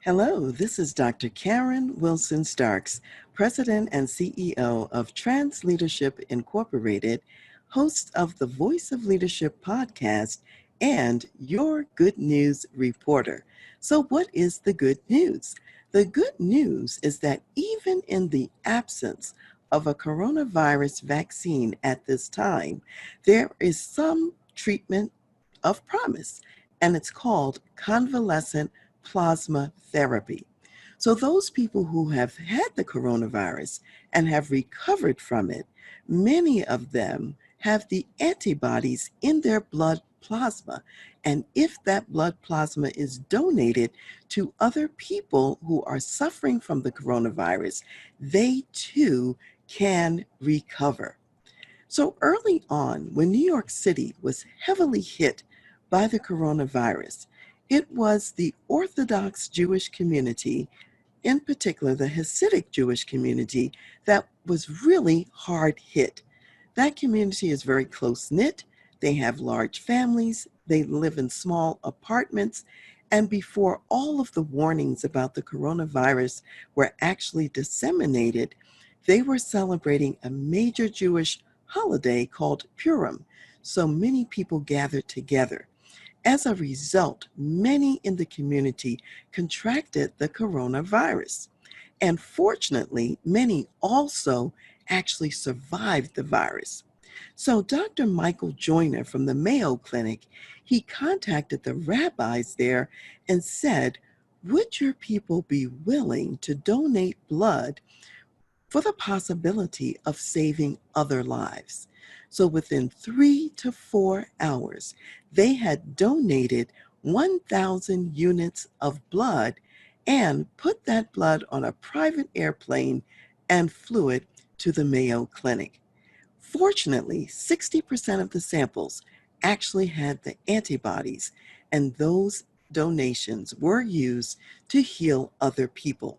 Hello, this is Dr. Karen Wilson Starks, President and CEO of Trans Leadership Incorporated, host of the Voice of Leadership podcast, and your good news reporter. So, what is the good news? The good news is that even in the absence of a coronavirus vaccine at this time, there is some treatment of promise, and it's called convalescent plasma therapy. So, those people who have had the coronavirus and have recovered from it, many of them have the antibodies in their blood plasma. And if that blood plasma is donated to other people who are suffering from the coronavirus, they too can recover. So early on, when New York City was heavily hit by the coronavirus, it was the Orthodox Jewish community, in particular the Hasidic Jewish community, that was really hard hit. That community is very close knit. They have large families. They live in small apartments. And before all of the warnings about the coronavirus were actually disseminated, they were celebrating a major Jewish holiday called Purim. So many people gathered together. As a result, many in the community contracted the coronavirus. And fortunately, many also actually survived the virus. So Dr. Michael Joyner from the Mayo Clinic, he contacted the rabbis there and said, "Would your people be willing to donate blood for the possibility of saving other lives?" So within 3 to 4 hours, they had donated 1,000 units of blood and put that blood on a private airplane and flew it to the Mayo Clinic. Fortunately, 60% of the samples actually had the antibodies, and those donations were used to heal other people.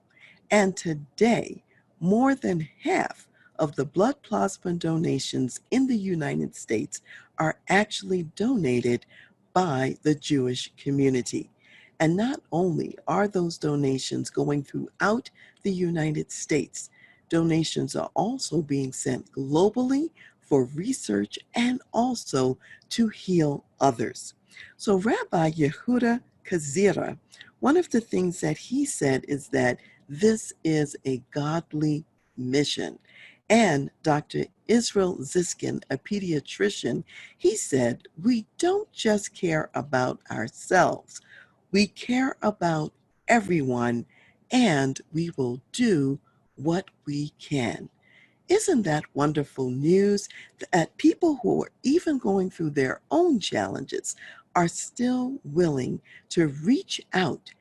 And today, more than half of the blood plasma donations in the United States are actually donated by the Jewish community. And not only are those donations going throughout the United States, donations are also being sent globally for research and also to heal others. So, Rabbi Yehuda Kazira, one of the things that he said is that this is a godly mission. And Dr. Israel Ziskin, a pediatrician, he said, "We don't just care about ourselves, we care about everyone, and we will do what we can." Isn't that wonderful news that people who are even going through their own challenges are still willing to reach out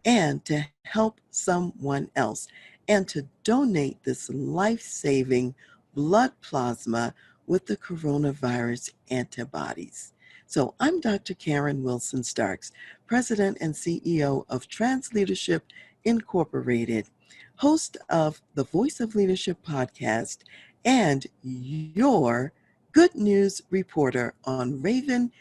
and to help someone else and to donate this life saving blood plasma with the coronavirus antibodies? So, I'm Dr. Karen Wilson Starks, President and CEO of Trans Leadership Incorporated, host of the Voice of Leadership podcast, and your good news reporter on Raven